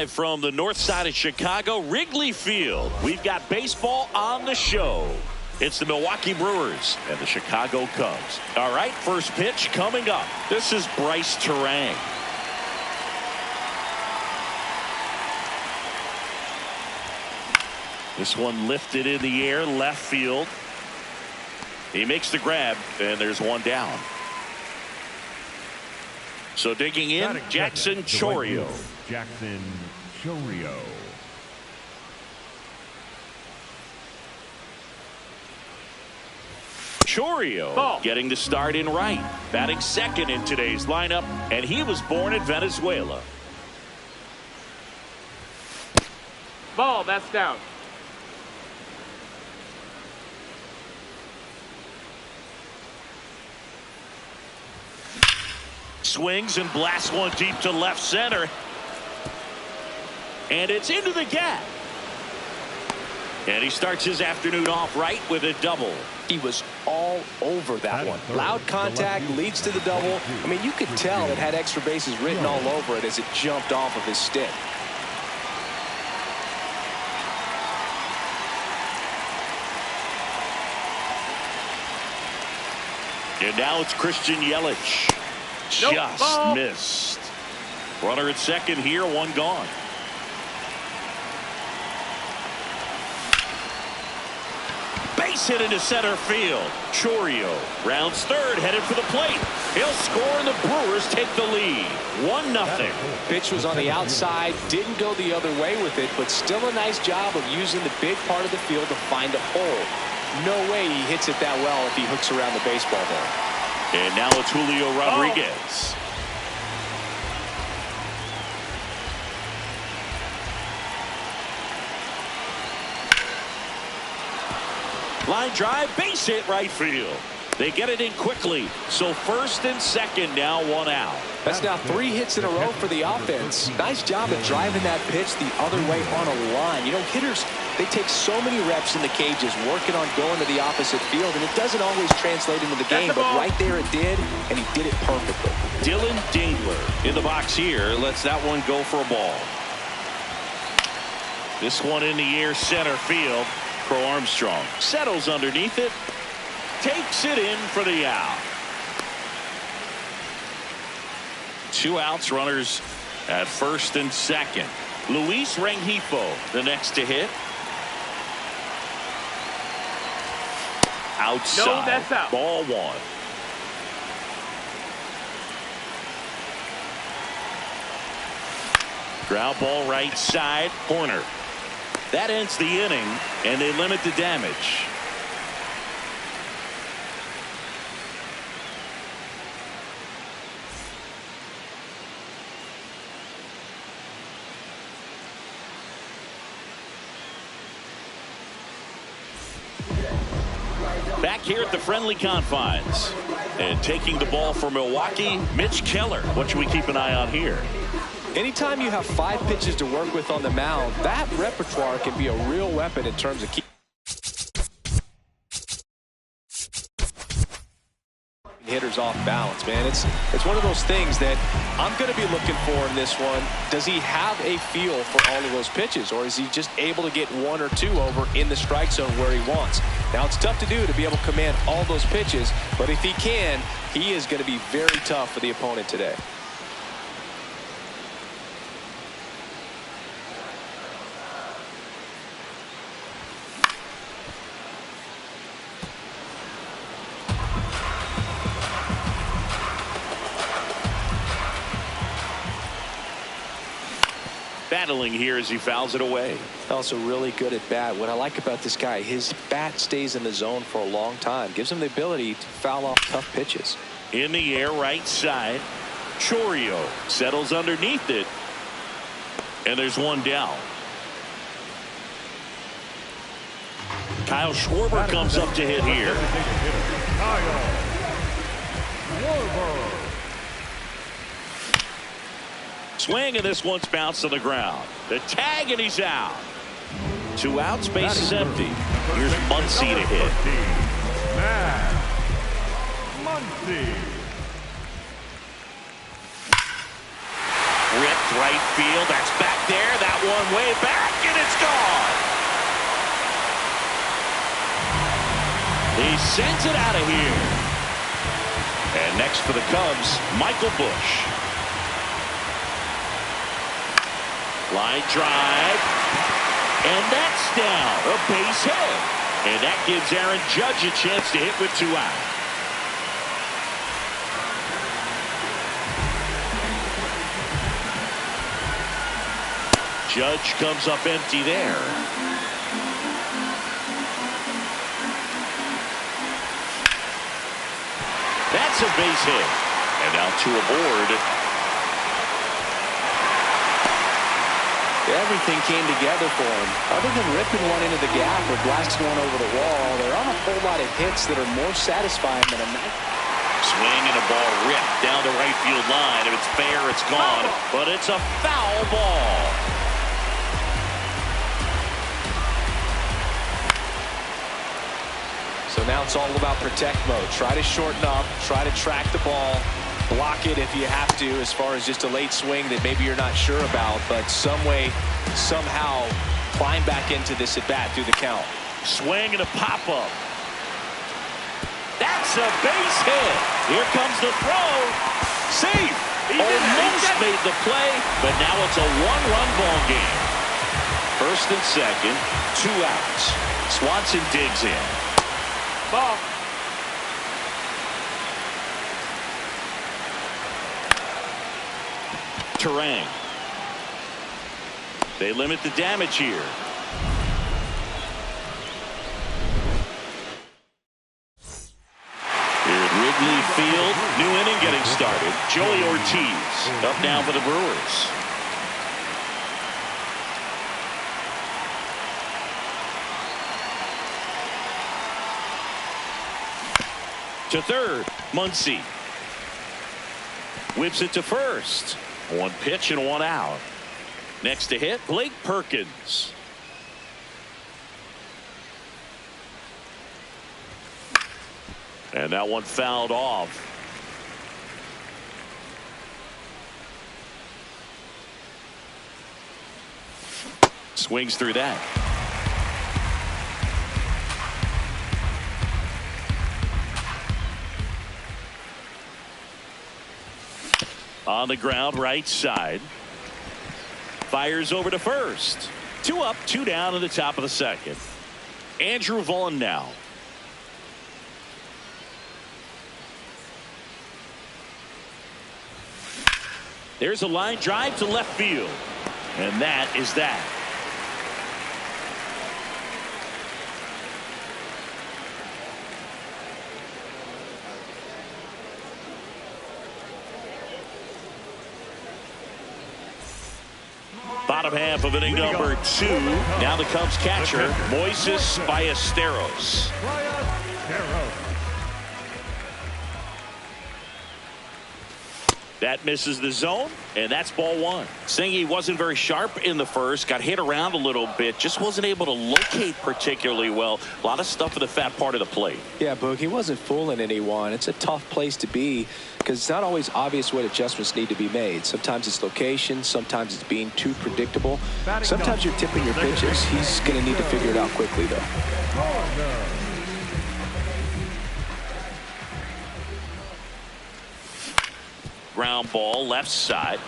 Live from the north side of Chicago, Wrigley Field. We've got baseball on the show. It's the Milwaukee Brewers and the Chicago Cubs. All right, first pitch coming up. This is Bryce Terang. This one lifted in the air, left field. He makes the grab, and there's one down. So digging in, Jackson Chourio. Jackson Chourio. Chourio getting the start in right, batting second in today's lineup, and he was born in Venezuela. Ball, that's down. Swings and blasts one deep to left center. And it's into the gap. And he starts his afternoon off right with a double. He was all over that one. Loud contact leads to the double. I mean, you could tell it had extra bases written all over it as it jumped off of his stick. And now it's Christian Yelich. Just missed. Runner at second here, one gone. Base hit into center field. Chourio rounds third, headed for the plate. He'll score, and the Brewers take the lead. 1-0. Pitch was on the outside, didn't go the other way with it, but still a nice job of using the big part of the field to find a hole. No way he hits it that well if he hooks around the baseball there. And now it's Julio Rodriguez. Line drive, base hit right field. They get it in quickly. So first and second now, one out. That's now 3 hits in a row for the offense. Nice job of driving that pitch the other way on a line. You know, hitters, they take so many reps in the cages working on going to the opposite field, and it doesn't always translate into the game, but right there it did, and he did it perfectly. Dylan Dangler in the box here lets that one go for a ball. This one in the air, center field. Crow Armstrong settles underneath it, takes it in for the out. 2 outs, runners at first and second. Luis Rengifo the next to hit. Outside. No, that's out. Ball one. Ground ball right side corner. That ends the inning, and they limit the damage. Back here at the friendly confines. And taking the ball for Milwaukee, Mitch Keller. What should we keep an eye on here? Anytime you have 5 pitches to work with on the mound, that repertoire can be a real weapon in terms of keeping hitters off balance, man. It's one of those things that I'm going to be looking for in this one. Does he have a feel for all of those pitches, or is he just able to get 1 or 2 over in the strike zone where he wants? Now, it's tough to do, to be able to command all those pitches, but if he can, he is going to be very tough for the opponent today. Battling here as he fouls it away. Also really good at bat. What I like about this guy, his bat stays in the zone for a long time. Gives him the ability to foul off tough pitches. In the air, right side. Chourio settles underneath it. And there's one down. Kyle Schwarber comes up to hit here. Kyle Schwarber. Swing, and this one's bounced to the ground. The tag, and he's out. 2 outs, base is empty. Here's Muncy to hit. Matt Muncy. Ripped right field. That's back there. That one way back, and it's gone. He sends it out of here. And next for the Cubs, Michael Busch. Line drive. And that's down. A base hit. And that gives Aaron Judge a chance to hit with 2 out. Judge comes up empty there. That's a base hit. And now 2 aboard. Everything came together for him. Other than ripping one into the gap or blasting one over the wall, there aren't a whole lot of hits that are more satisfying than a night. Swing and a ball ripped down the right field line. If it's fair, it's gone. But it's a foul ball. So now it's all about protect mode. Try to shorten up, try to track the ball, block it if you have to, as far as just a late swing that maybe you're not sure about, but some way, somehow climb back into this at bat through the count. Swing and a pop-up. That's a base hit. Here comes the throw. Safe. Almost made the play, but now it's a 1-run ball game. First and second, 2 outs. Swanson digs in. Ball. Terang. They limit the damage here. Here at Wrigley Field, new inning getting started. Joey Ortiz up now for the Brewers. To third, Muncy. Whips it to first. 1 pitch and 1 out. Next to hit, Blake Perkins. And that one fouled off. Swings through that. On the ground, right side. Fires over to first. 2 up, 2 down in the top of the second. Andrew Vaughn now. There's a line drive to left field. And that is that. Bottom half of inning number 2. Now the Cubs catcher, Moises Ballesteros. That misses the zone, and that's ball 1. Singy wasn't very sharp in the first, got hit around a little bit, just wasn't able to locate particularly well. A lot of stuff in the fat part of the plate. Yeah, Boog, he wasn't fooling anyone. It's a tough place to be because it's not always obvious what adjustments need to be made. Sometimes it's location, sometimes it's being too predictable. Sometimes you're tipping your pitches. He's going to need to figure it out quickly, though. Ground ball left side.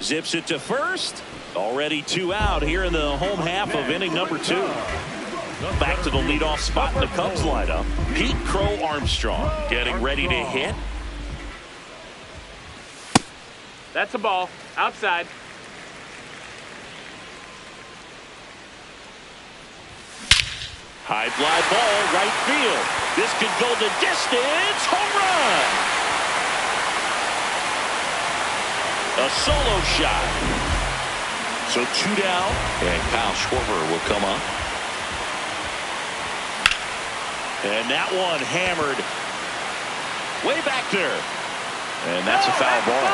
Zips it to first. Already 2 out here in the home half of inning number 2. Back to the leadoff spot in the Cubs lineup. Pete Crow Armstrong getting ready to hit. That's a ball. Outside. High fly ball, right field. This could go the distance. Home run. A solo shot. So 2 down, and Kyle Schwarber will come up. And that one hammered way back there. And that's a foul ball.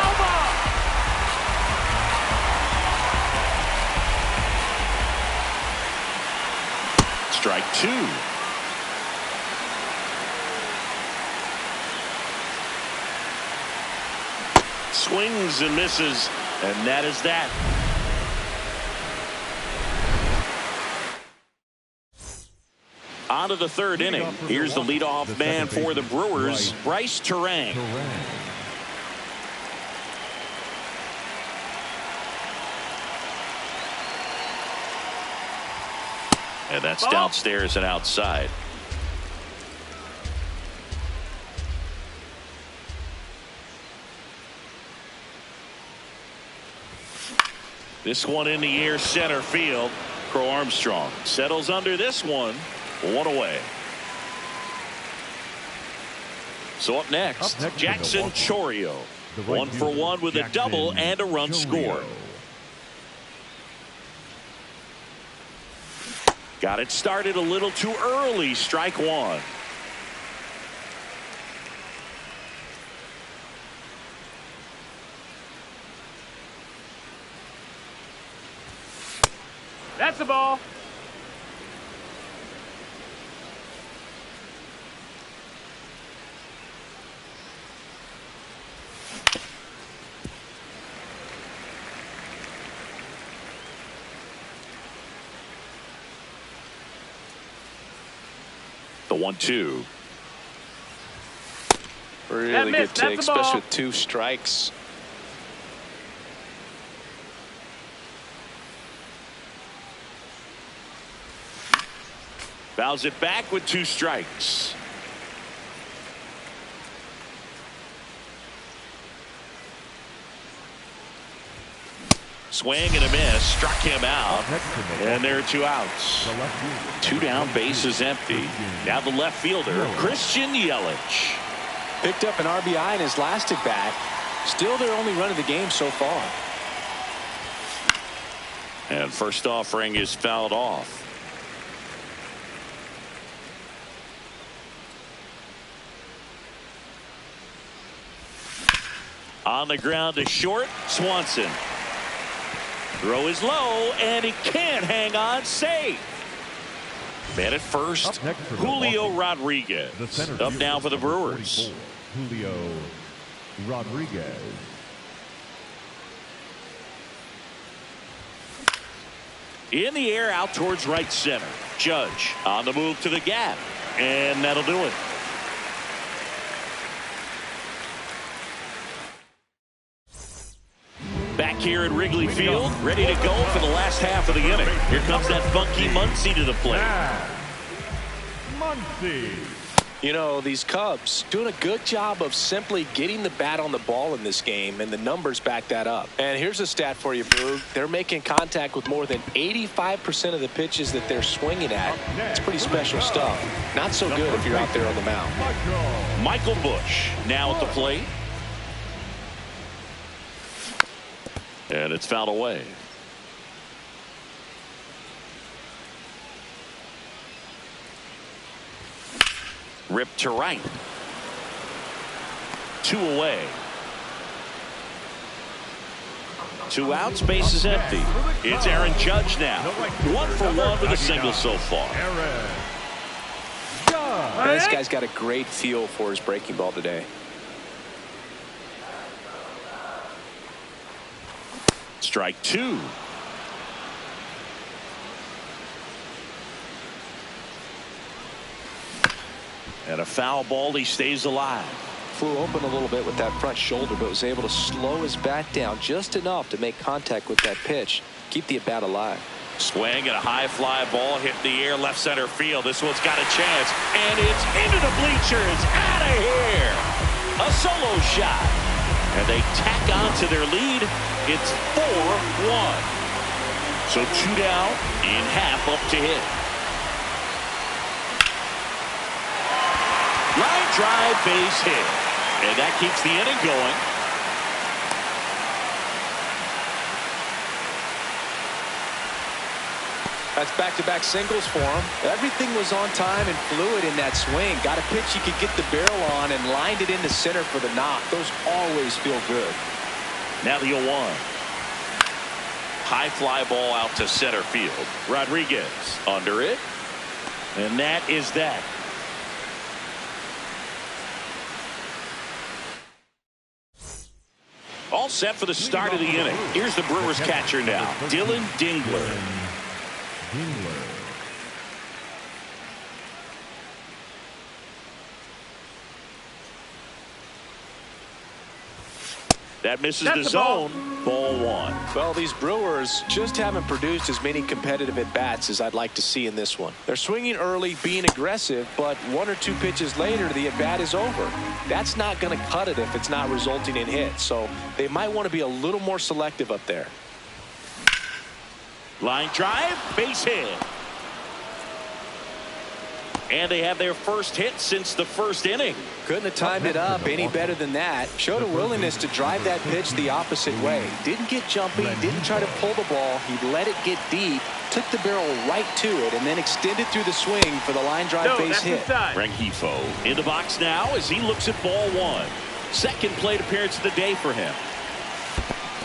Strike 2. Swings and misses, and that is that. On to the third inning. Here's the leadoff man for the Brewers, Bryce Terang. And that's downstairs and outside. This one in the air, center field. Crow Armstrong settles under this one. One away. So up next Jackson Chourio. 1 for 1 with a double and a run scored. Got it started a little too early. Strike one. That's the ball. The 1-2. Really good take, especially with 2 strikes. Fouls it back with 2 strikes. Swing and a miss, struck him out, and there are 2 outs. 2 down, base is empty. Now the left fielder, Christian Yelich. Picked up an RBI in his last at bat. Still their only run of the game so far. And first offering is fouled off. On the ground to short, Swanson. Throw is low, and he can't hang on. Safe. Man at first, Julio Rodriguez. Up now for the Brewers. Julio Rodriguez. In the air, out towards right center. Judge on the move to the gap, and that'll do it. Back here at Wrigley Field, ready to go for the last half of the inning. Here comes that funky Muncy to the plate. Muncy. You know, these Cubs doing a good job of simply getting the bat on the ball in this game, and the numbers back that up. And here's a stat for you, Boog. They're making contact with more than 85% of the pitches that they're swinging at. It's pretty special stuff. Not so good if you're out there on the mound. Michael Busch now at the plate. And it's fouled away. Ripped to right. 2 away. 2 outs, base is empty. It's Aaron Judge now. 1 for 1 with a single so far. This guy's got a great feel for his breaking ball today. Strike 2. And a foul ball. He stays alive. Flew open a little bit with that front shoulder, but was able to slow his bat down just enough to make contact with that pitch. Keep the at-bat alive. Swing and a high fly ball hit the air left center field. This one's got a chance, and it's into the bleachers. Out of here. A solo shot. And they tack on to their lead. It's 4-1. So 2 down in half up to hit. Line drive, base hit. And that keeps the inning going. That's back-to-back singles for him. Everything was on time and fluid in that swing. Got a pitch he could get the barrel on and lined it into center for the knock. Those always feel good. Now the 0-1. High fly ball out to center field. Rodriguez under it. And that is that. All set for the start of the inning. Here's the Brewers catcher now, Dylan Dingler. That misses the zone. Ball one. Well, these Brewers just haven't produced as many competitive at-bats as I'd like to see in this one. They're swinging early, being aggressive, but 1 or 2 pitches later, the at-bat is over. That's not going to cut it if it's not resulting in hits, so they might want to be a little more selective up there. Line drive, base hit. And they have their first hit since the first inning. Couldn't have timed it up any better than that. Showed a willingness to drive that pitch the opposite way. Didn't get jumpy, didn't try to pull the ball. He let it get deep, took the barrel right to it, and then extended through the swing for the line drive base hit. Rengifo in the box now as he looks at ball one. Second plate appearance of the day for him.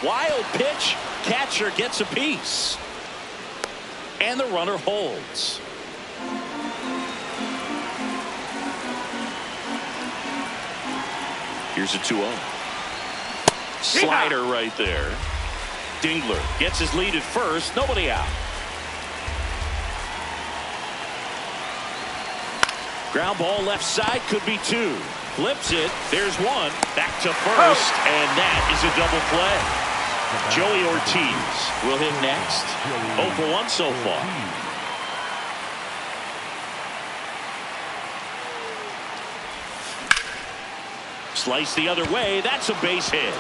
Wild pitch. Catcher gets a piece. And the runner holds. Here's a 2-0. Slider right there. Dingler gets his lead at first. Nobody out. Ground ball left side, could be 2. Flips it. There's 1. Back to first. And that is a double play. Joey Ortiz will hit next. 0 for 1 so far. Slice the other way. That's a base hit.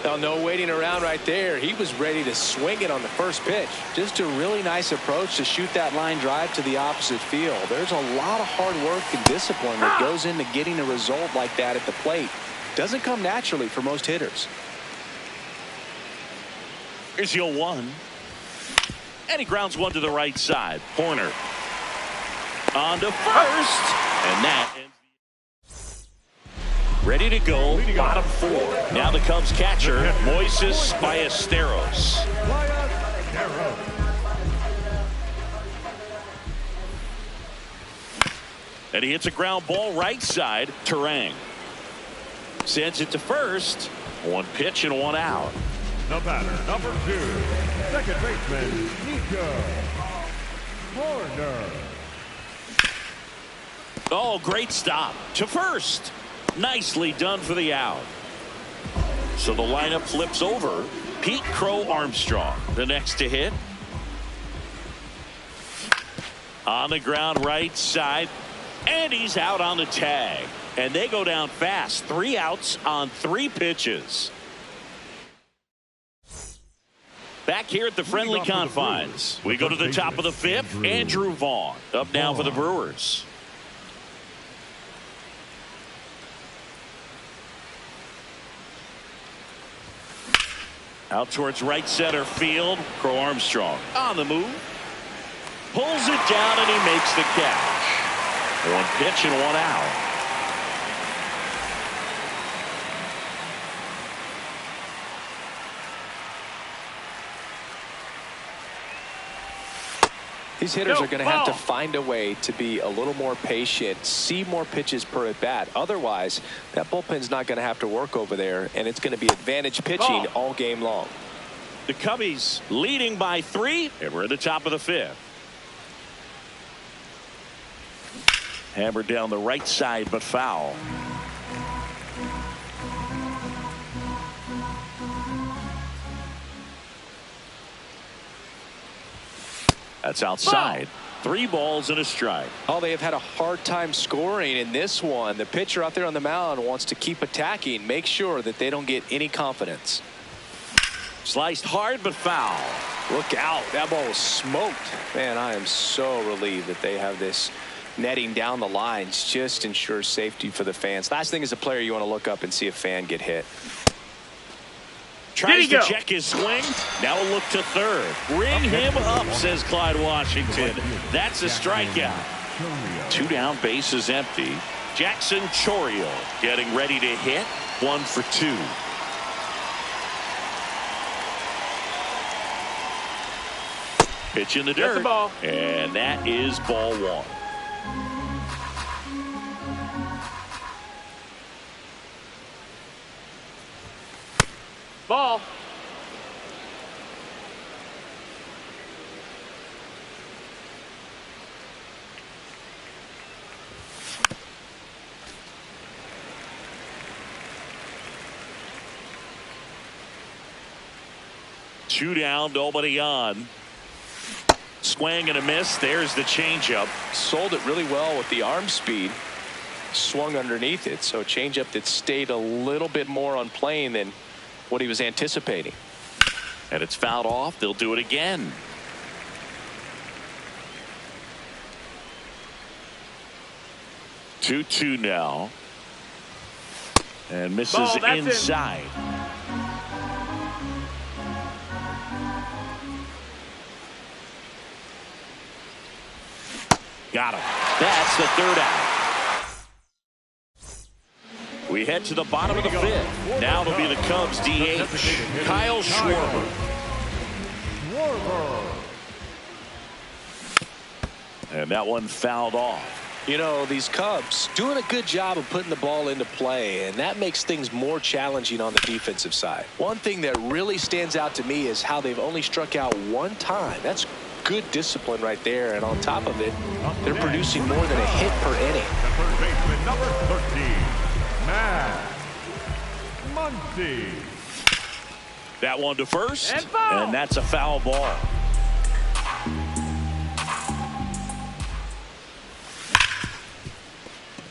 Now, no waiting around right there. He was ready to swing it on the first pitch. Just a really nice approach to shoot that line drive to the opposite field. There's a lot of hard work and discipline that goes into getting a result like that at the plate. Doesn't come naturally for most hitters. Here's the 0-1. And he grounds one to the right side. Corner. On to first. And that ends. Ready to go. Bottom 4. Now the Cubs catcher, Moises Ballesteros. And he hits a ground ball right side. Terang sends it to first. 1 pitch and 1 out. The batter, number 2, second baseman, Nico Horner. Oh, great stop to first. Nicely done for the out. So the lineup flips over. Pete Crow Armstrong, the next to hit. On the ground right side. And he's out on the tag. And they go down fast. 3 outs on 3 pitches. Back here at the friendly confines. We go to the top of the 5th. Andrew Vaughn up now for the Brewers. Out towards right center field. Crow Armstrong on the move. Pulls it down and he makes the catch. 1 pitch and 1 out. These hitters are going to have to find a way to be a little more patient, see more pitches per at bat. Otherwise, that bullpen's not going to have to work over there, and it's going to be advantage pitching all game long. The Cubbies leading by 3, and we're at the top of the 5th. Hammered down the right side, but foul. That's outside. 3 balls and a strike. Oh, they have had a hard time scoring in this one. The pitcher out there on the mound wants to keep attacking, make sure that they don't get any confidence. Sliced hard, but foul. Look out. That ball was smoked. Man, I am so relieved that they have this netting down the lines. Just ensures safety for the fans. Last thing as a player, you want to look up and see a fan get hit. Tries to check his swing. Now a look to third. Ring him up, says Clyde Washington. That's a strikeout. 2 down, base is empty. Jackson Chourio getting ready to hit. 1 for 2. Pitch in the dirt. That's a ball. And that is ball 1. Ball. Two down, nobody on. Swing and a miss. There's the changeup. Sold it really well with the arm speed. Swung underneath it, so a changeup that stayed a little bit more on plane than what he was anticipating. And it's fouled off. They'll do it again. Two now. And misses Ball, that's inside. Got him. That's the third out. We head to the bottom of the fifth. Now it'll be the Cubs DH, Kyle Schwarber. And that one fouled off. You know, these Cubs doing a good job of putting the ball into play, and that makes things more challenging on the defensive side. One thing that really stands out to me is how they've only struck out one time. That's good discipline right there, and on top of it, they're producing more than a hit per inning. The third baseman, number 13, Matt Muncy. That one to first, And foul. and that's a foul ball.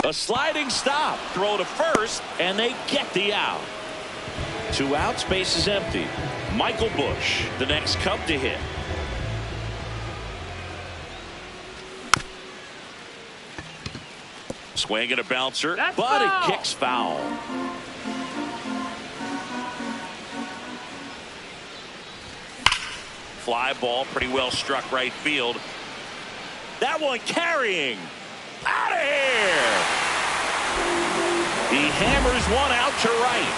A sliding stop, throw to first, and they get the out. 2 outs, base is empty. Michael Busch, the next Cub to hit. Swing and a bouncer, That's but foul. it kicks foul. Fly ball, pretty well struck right field. That one carrying. Out of here. He hammers one out to right.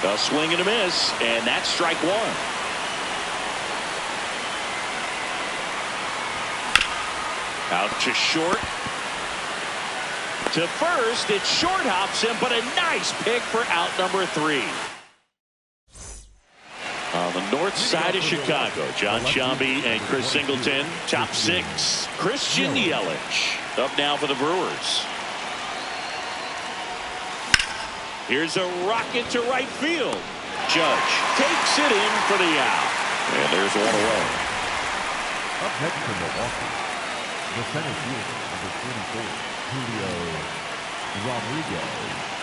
A swing and a miss, and that's strike one. Out to short. To first, it short hops him, but a nice pick for out number 3. On the north side of Chicago, John Sciambi and Chris Singleton. Top 6, Christian Yelich. Up now for the Brewers. Here's a rocket to right field. Judge takes it in for the out. And there's one away. Up next for Milwaukee, the center fielder, number 24, Julio Rodriguez.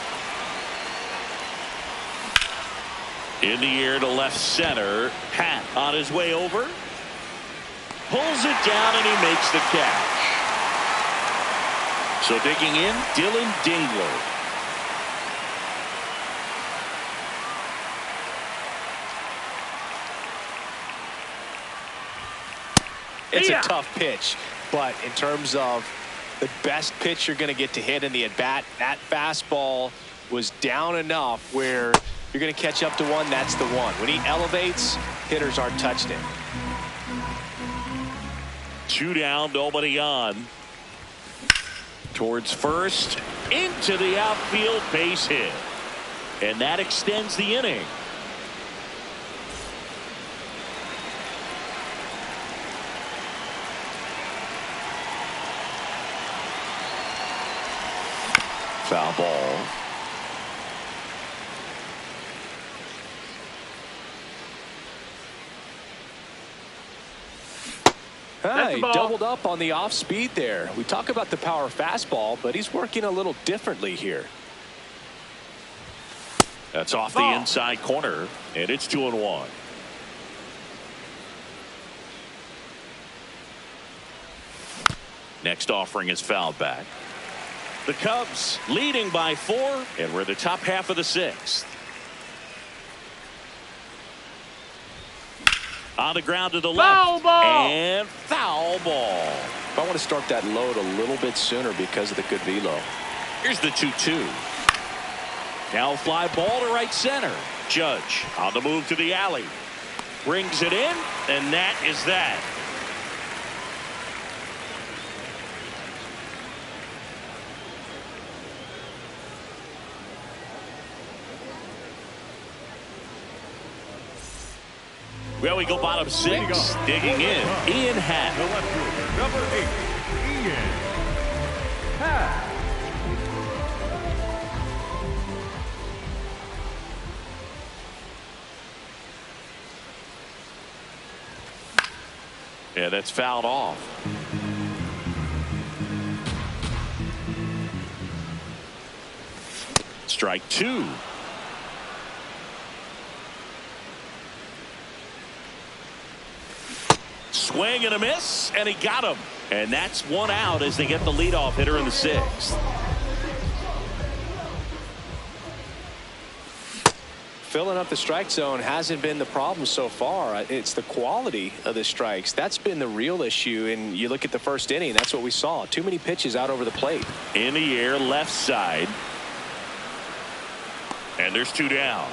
In the air to left center. Pat on his way over. Pulls it down and he makes the catch. So digging in, Dylan Dingler. It's a tough pitch, but in terms of the best pitch you're going to get to hit in the at-bat, that fastball was down enough where you're going to catch up to one. That's the one. When he elevates, hitters aren't touching it. 2 down, nobody on. Towards first, into the outfield, base hit. And that extends the inning. Foul ball. He doubled up on the off speed there. We talk about the power fastball, but he's working a little differently here. That's off the inside corner, and it's 2-1. Next offering is fouled back. The Cubs leading by 4, and we're the top half of the 6th. On the ground to the left. And foul ball. I want to start that load a little bit sooner because of the good velo. Here's the 2-2. Now fly ball to right center. Judge on the move to the alley. Brings it in, and that is that. Well, we go bottom six. Digging in, Ian Hatt. The left fielder, number 8, Ian Hatt. Yeah, that's fouled off. Strike 2. Swing and a miss, and he got him. And that's one out as they get the leadoff hitter in the 6th. Filling up the strike zone hasn't been the problem so far. It's the quality of the strikes. That's been the real issue. And you look at the first inning, that's what we saw. Too many pitches out over the plate. In the air, left side. And there's 2 down.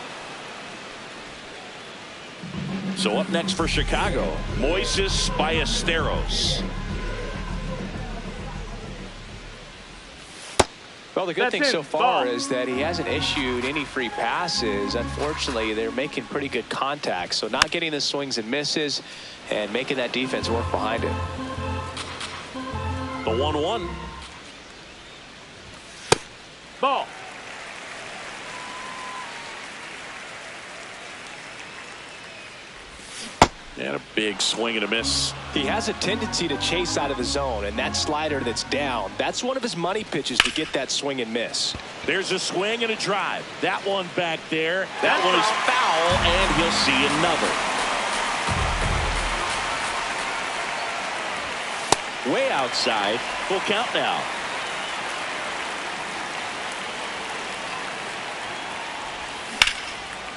So up next for Chicago, Moises Ballesteros. Well, the good thing so far is that he hasn't issued any free passes. Unfortunately, they're making pretty good contact. So not getting the swings and misses and making that defense work behind it. The 1-1. Ball. And a big swing and a miss. He has a tendency to chase out of the zone, and that slider that's down, that's one of his money pitches to get that swing and miss. There's a swing and a drive. That one back there. That one is foul, and he'll see another. Way outside. Full count now.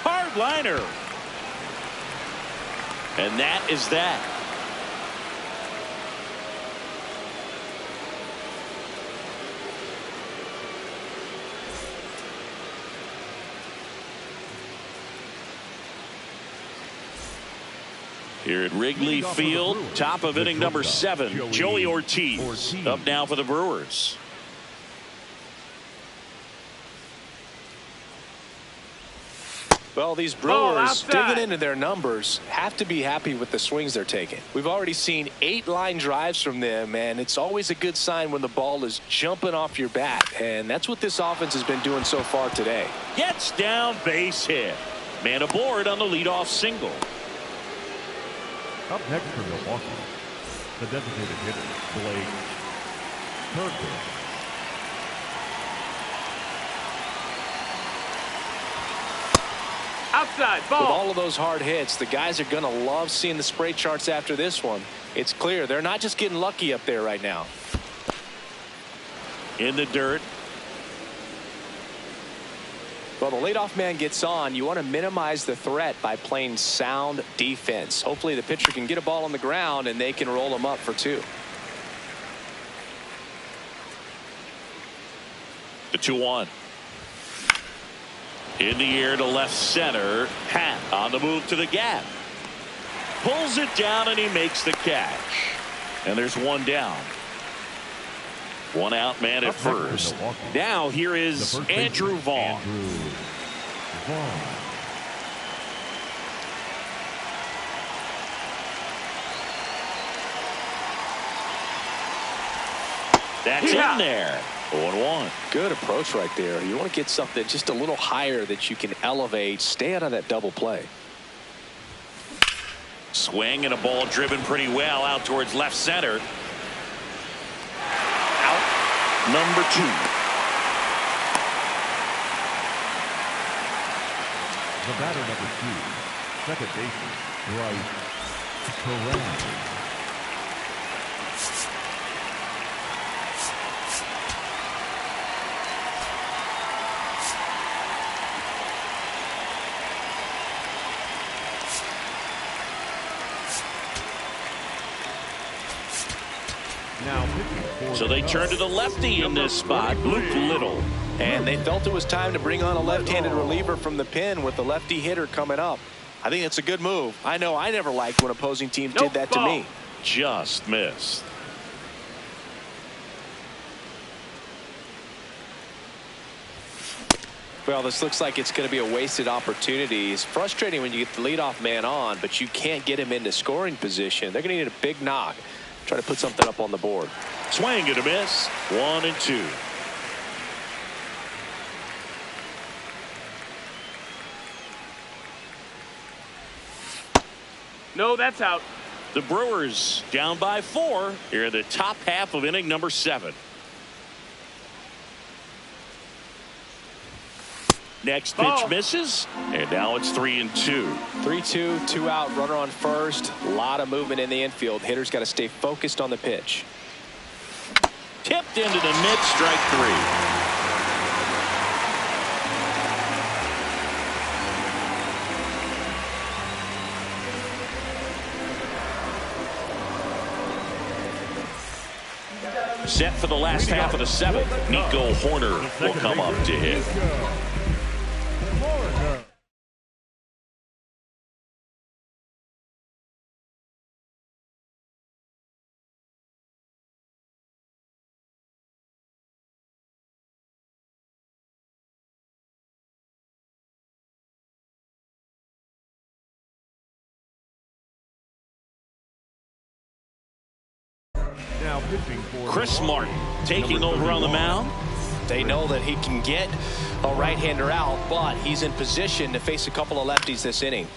Hard liner. And that is that. Here at Wrigley Field, top of inning number 7, Joey Ortiz up now for the Brewers. Well, these Brewers, digging into their numbers, have to be happy with the swings they're taking. We've already seen 8 line drives from them, and it's always a good sign when the ball is jumping off your bat. And that's what this offense has been doing so far today. Gets down, base hit. Man aboard on the leadoff single. Up next for Milwaukee, the designated hitter, Blake Perkins. Outside, ball. With all of those hard hits, the guys are going to love seeing the spray charts after this one. It's clear they're not just getting lucky up there right now. In the dirt. Well, the leadoff man gets on. You want to minimize the threat by playing sound defense. Hopefully the pitcher can get a ball on the ground and they can roll him up for 2. The 2-1. In the air to left center. Hatt on the move to the gap. Pulls it down and he makes the catch. And there's 1 down. 1 out, man at first. Now here is Andrew Vaughn. That's in there. 0-1. Good approach right there. You want to get something just a little higher that you can elevate. Stay out of that double play. Swing and a ball driven pretty well out towards left center. Out number 2. The batter number 2, second baseman, Bryce Corral. So they turn to the lefty in this spot, Luke Little. And they felt it was time to bring on a left-handed reliever from the pen with the lefty hitter coming up. I think it's a good move. I know I never liked when opposing teams did that to me. Just missed. Well, this looks like it's going to be a wasted opportunity. It's frustrating when you get the leadoff man on, but you can't get him into scoring position. They're going to need a big knock. Try to put something up on the board. Swing and a miss. 1-2. No, that's out. The Brewers down by 4 here in the top half of inning number 7. Next pitch misses, and now it's 3-2. 3-2, 2 out, runner on first. A lot of movement in the infield. Hitter's got to stay focused on the pitch. Tipped into the mid, strike 3. Set for the last half of the 7th. Nico Horner will come up to hit. Now pitching for Chris Martin taking over on the mound. They know that he can get a right-hander out, but he's in position to face a couple of lefties this inning.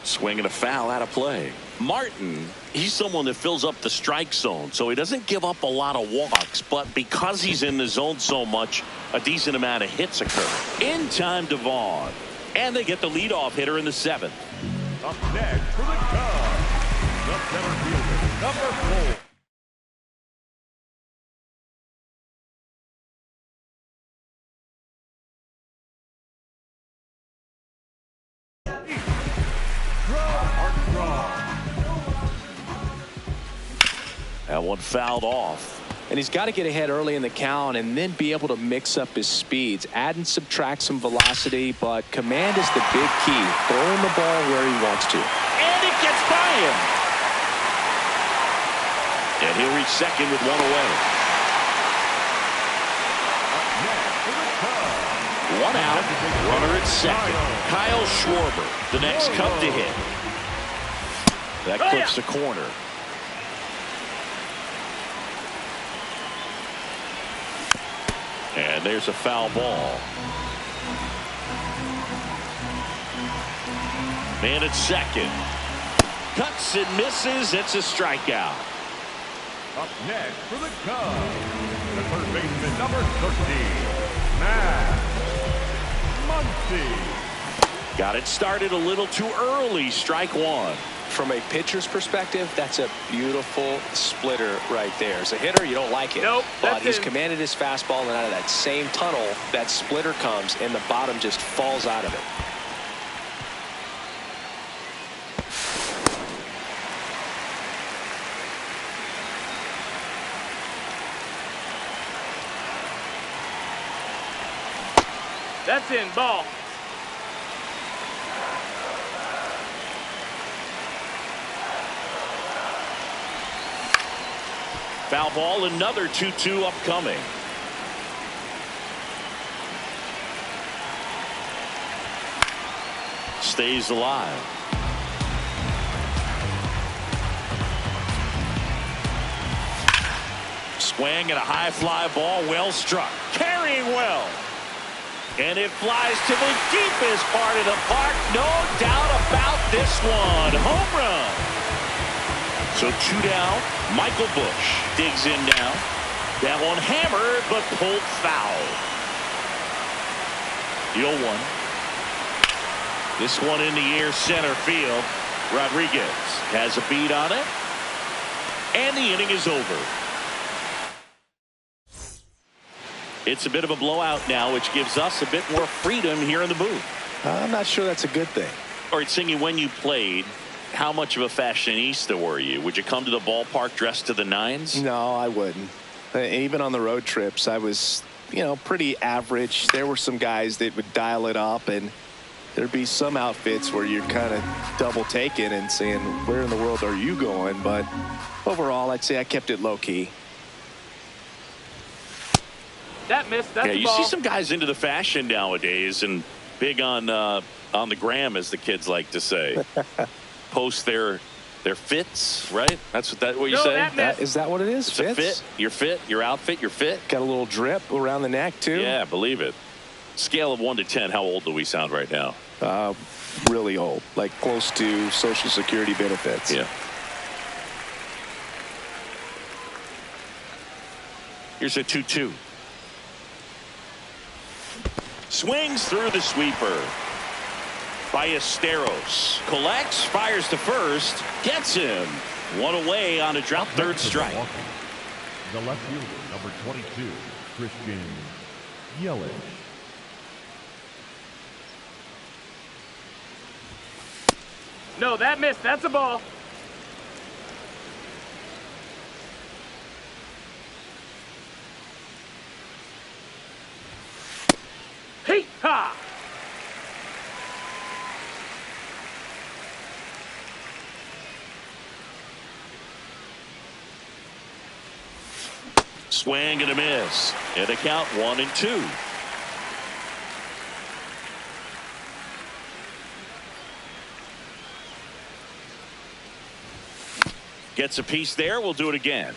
Swinging a foul out of play. Martin, he's someone that fills up the strike zone, so he doesn't give up a lot of walks, but because he's in the zone so much, a decent amount of hits occur. In time to Vaughn, and they get the leadoff hitter in the 7th. up next for the Cubs, the center fielder, number 4. That one fouled off. And he's got to get ahead early in the count and then be able to mix up his speeds, add and subtract some velocity, but command is the big key. Throwing the ball where he wants to. And it gets by him. And he'll reach second with one away. One out, runner at second. Kyle Schwarber, the next Cub to hit. That clips the corner. And there's a foul ball. Man at second. Cuts and misses. It's a strikeout. Up next for the Cubs, the third baseman, number 13, Matt Muncy. Got it started a little too early. Strike one. From a pitcher's perspective, that's a beautiful splitter right there. As a hitter, you don't like it. Nope, but he's commanded his fastball, and out of that same tunnel, that splitter comes, and the bottom just falls out of it. That's in, ball. Foul ball, another 2-2 upcoming. Stays alive. Swing and a high fly ball, well struck. Carrying well. And it flies to the deepest part of the park. No doubt about this one. Home run. So 2 down. Michael Busch digs in now. That one hammered, but pulled foul. The 0-1. This one in the air center field. Rodriguez has a beat on it. And the inning is over. It's a bit of a blowout now, which gives us a bit more freedom here in the booth. I'm not sure that's a good thing. All right, Singy, when you played, how much of a fashionista were you? Would you come to the ballpark dressed to the nines? No, I wouldn't. Even on the road trips, I was, pretty average. There were some guys that would dial it up, and there'd be some outfits where you're kind of double taking and saying, where in the world are you going? But overall, I'd say I kept it low key. That missed. That's Yeah, the you ball. see some guys into the fashion nowadays and big on the gram, as the kids like to say. Post their fits, right? That's what you No, say? that missed. Is that what it is? It's a fit. Your fit, your outfit, your fit. Got a little drip around the neck, too. Yeah, believe it. Scale of 1 to 10, how old do we sound right now? Really old, like close to Social Security benefits. Yeah. Here's a 2-2. Swings through the sweeper. Ballesteros collects, fires to first, gets him. One away on a drop, third strike. The left fielder, number 22, Christian Yelich. No, that missed. That's a ball. Hey, ha! Swing and a miss. And a count 1-2. Gets a piece there. We'll do it again.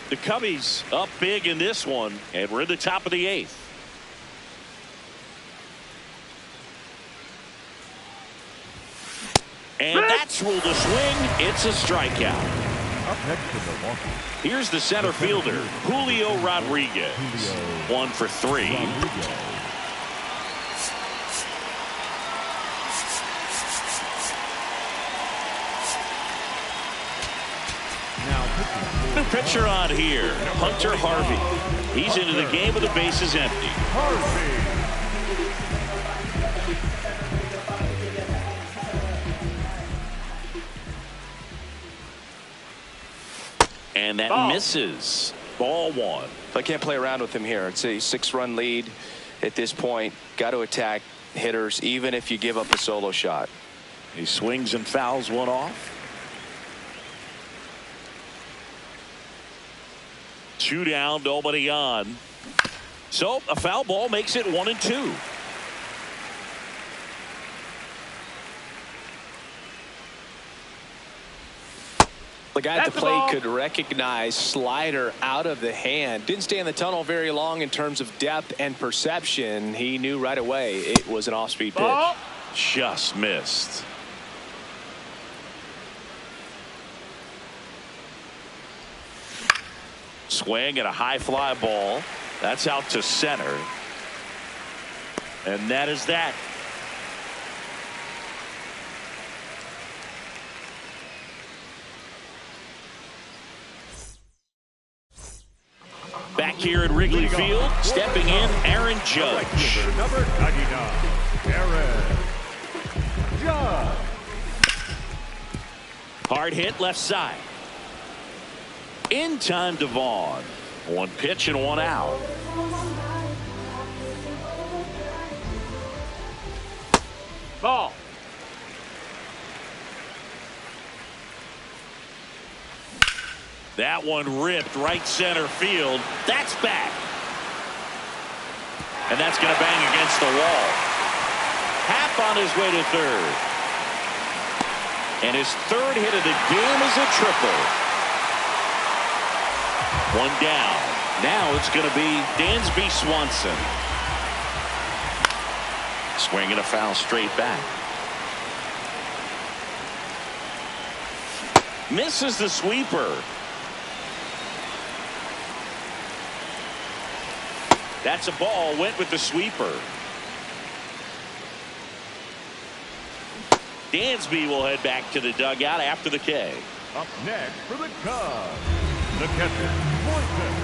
The Cubbies up big in this one, and we're in the top of the 8th. And that's ruled a swing. It's a strikeout. Up next to Milwaukee. Here's the center fielder, Julio Rodriguez. 1 for 3. Rodriguez. New pitcher on here, Hunter Harvey. He's into the game with the bases empty. Harvey. And that Ball. misses. Ball 1. I can't play around with him here. It's a 6-run lead at this point. Got to attack hitters, even if you give up a solo shot. He swings and fouls one off. 2 down, nobody on. So a foul ball makes it 1-2. The guy at That's the the plate ball. could recognize slider out of the hand. Didn't stay in the tunnel very long in terms of depth and perception. He knew right away it was an off-speed pitch. Ball. Just missed. Swing and a high fly ball. That's out to center. And that is that. Back here at Wrigley Field, stepping in, Aaron Judge. Fielder, number 99, Aaron Judge. Hard hit left side. In time to Vaughn. 1 pitch and 1 out. Ball. That one ripped right center field. That's back. And that's going to bang against the wall. Half on his way to third. And his 3rd hit of the game is a triple. 1 down. Now it's going to be Dansby Swanson. Swinging a foul straight back. Misses the sweeper. That's a ball. Went with the sweeper. Dansby will head back to the dugout after the K. Up next for the Cubs, the catcher, Swanson.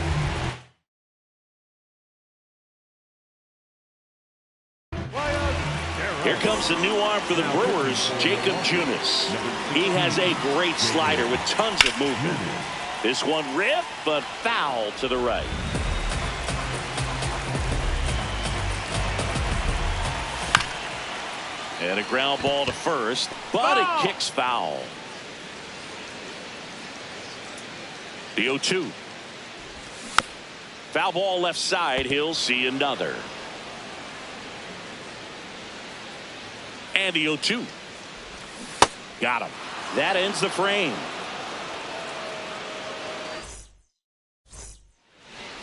Here comes the new arm for the Brewers, Jacob Junis. He has a great slider with tons of movement. This one ripped, but foul to the right. And a ground ball to first, but it kicks foul. The 0-2. Foul ball left side. He'll see another. And the 0-2. Got him. That ends the frame.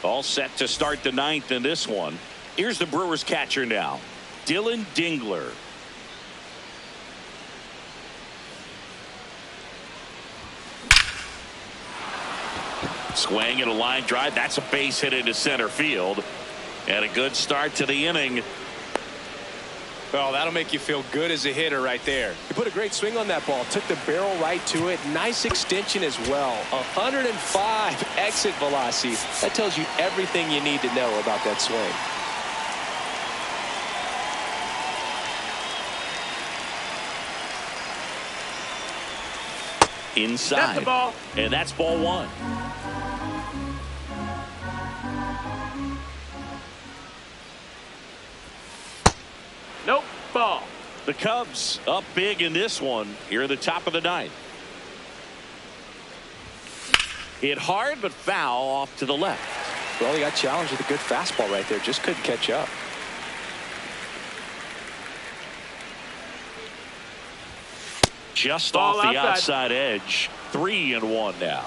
All set to start the ninth in this one. Here's the Brewers catcher now, Dylan Dingler. Swing and a line drive. That's a base hit into center field. And a good start to the inning. Well, that'll make you feel good as a hitter right there. He put a great swing on that ball. Took the barrel right to it. Nice extension as well. 105 exit velocity. That tells you everything you need to know about that swing. Inside. That's the ball. And that's ball one. Nope. Ball. The Cubs up big in this one here at the top of the ninth. Hit hard but foul off to the left. Well, he got challenged with a good fastball right there. Just couldn't catch up. Just Ball off the outside. outside edge. 3-1 now.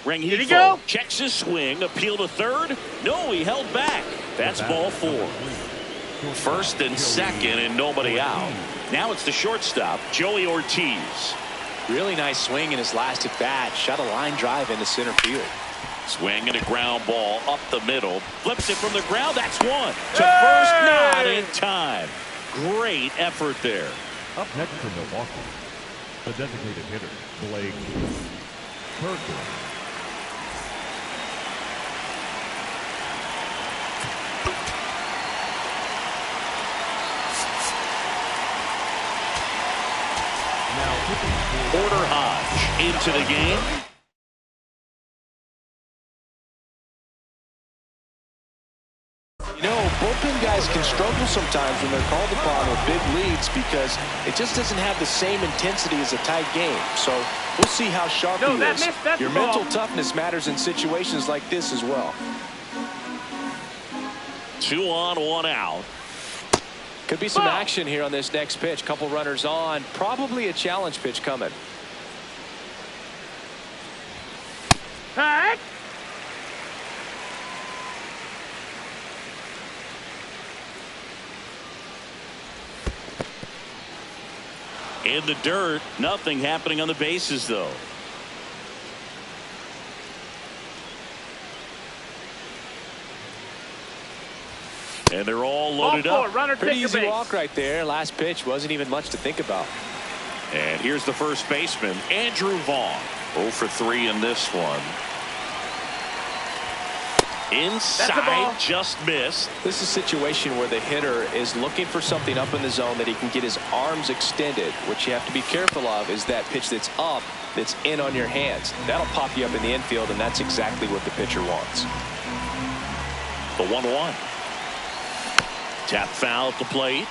Did he go? Checks his swing. Appeal to third. No, he held back. That's ball four. First and second and nobody out. Now it's the shortstop, Joey Ortiz. Really nice swing in his last at bat. Shot a line drive into center field. Swing and a ground ball up the middle. Flips it from the ground. That's one. To first, not in time. Great effort there. Up next for Milwaukee, the designated hitter, Blake Perkins. Porter Hodge into the game. You know, bullpen guys can struggle sometimes when they're called upon with big leads because it just doesn't have the same intensity as a tight game. So we'll see how sharp he is. That's Your the ball. mental toughness matters in situations like this as well. 2 on, 1 out. Could be some action here on this next pitch. Couple runners on. Probably a challenge pitch coming. Hey. In the dirt. Nothing happening on the bases, though. And they're all loaded up. Runner, Pretty take your easy base. walk right there. Last pitch wasn't even much to think about. And here's the first baseman, Andrew Vaughn. 0 for 3 in this one. Inside, just missed. This is a situation where the hitter is looking for something up in the zone that he can get his arms extended. What you have to be careful of is that pitch that's up, that's in on your hands. That'll pop you up in the infield, and that's exactly what the pitcher wants. The 1-1. Tap foul at the plate.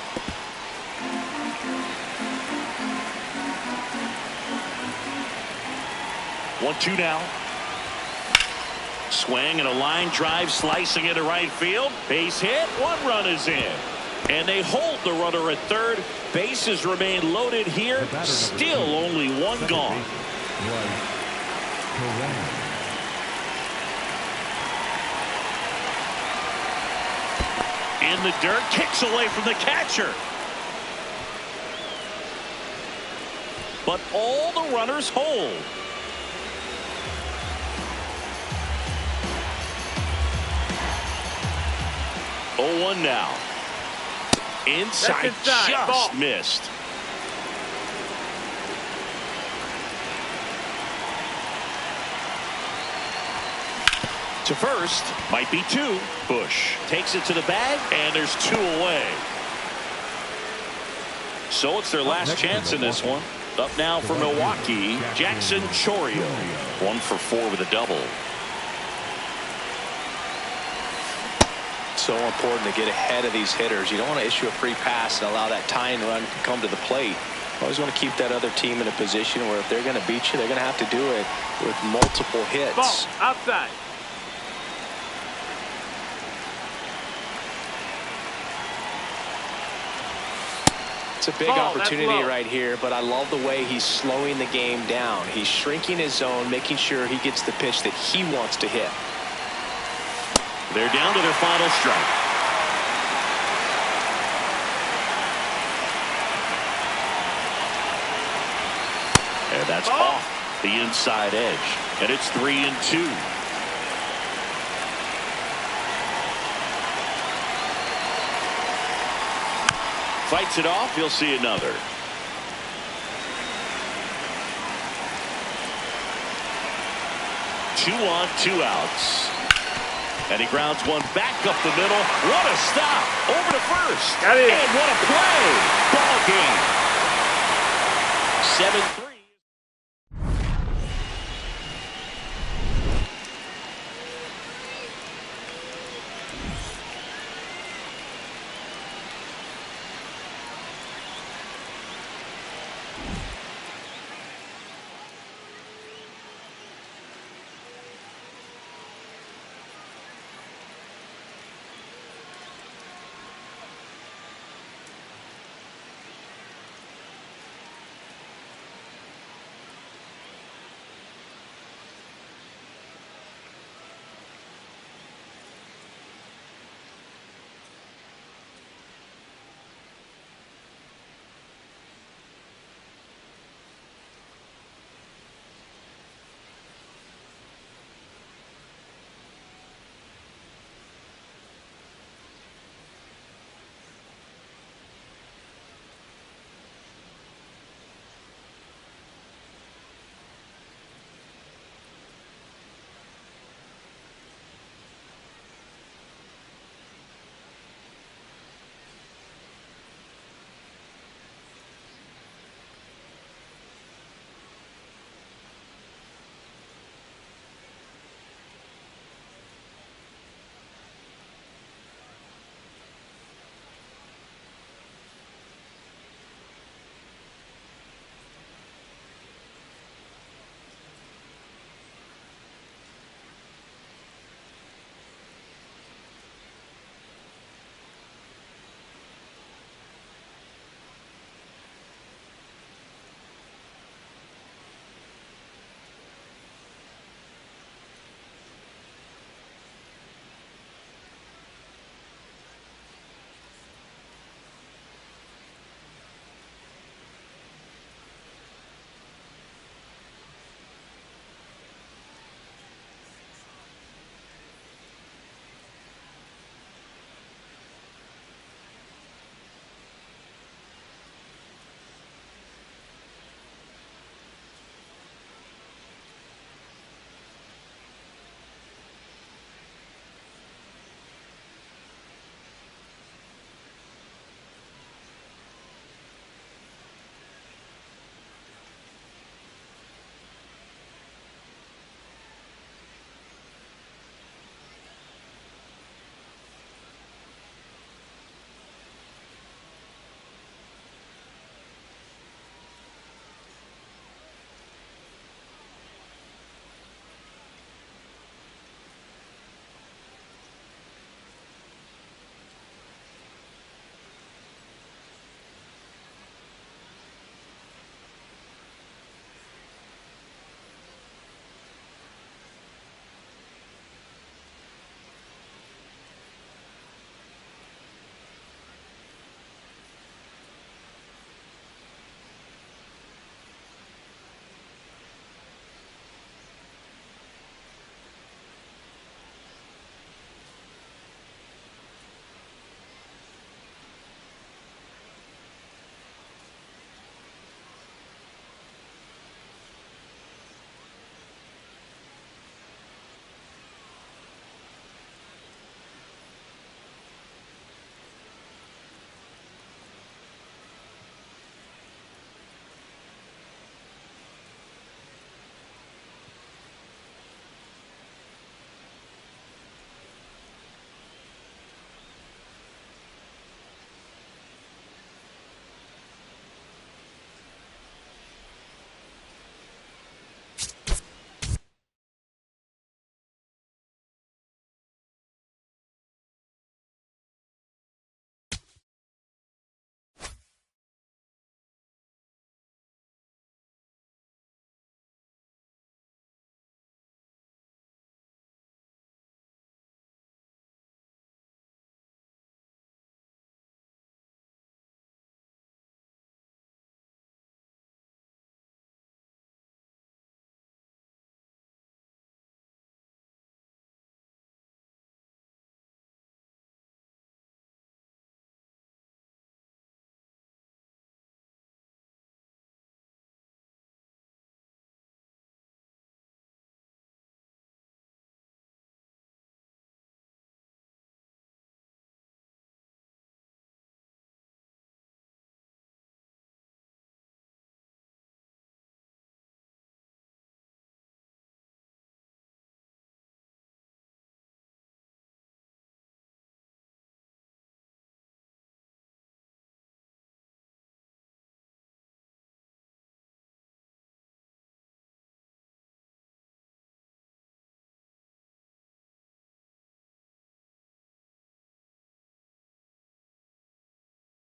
One, 2 now. Swing and a line drive slicing into right field. Base hit. 1 run is in. And they hold the runner at third. Bases remain loaded here. Still only 1 gone. In the dirt. Kicks away from the catcher. But all the runners hold. Oh, 1 now. Inside, just ball. missed. To first, might be 2. Bush takes it to the bag, and there's 2 away. So it's their last chance in this one. Up now for Milwaukee, Jackson Chourio. 1 for 4 with a double. So important to get ahead of these hitters. You don't want to issue a free pass and allow that tying run to come to the plate. You always want to keep that other team in a position where if they're going to beat you, they're going to have to do it with multiple hits. Ball, outside. It's a big opportunity right here, but I love the way he's slowing the game down. He's shrinking his zone, making sure he gets the pitch that he wants to hit. They're down to their final strike. And that's off the inside edge. And it's 3-2. Fights it off. You'll see another. Two on, 2 outs. And he grounds one back up the middle. What a stop. Over to first. Got it. And what a play. Ball game. 7-3.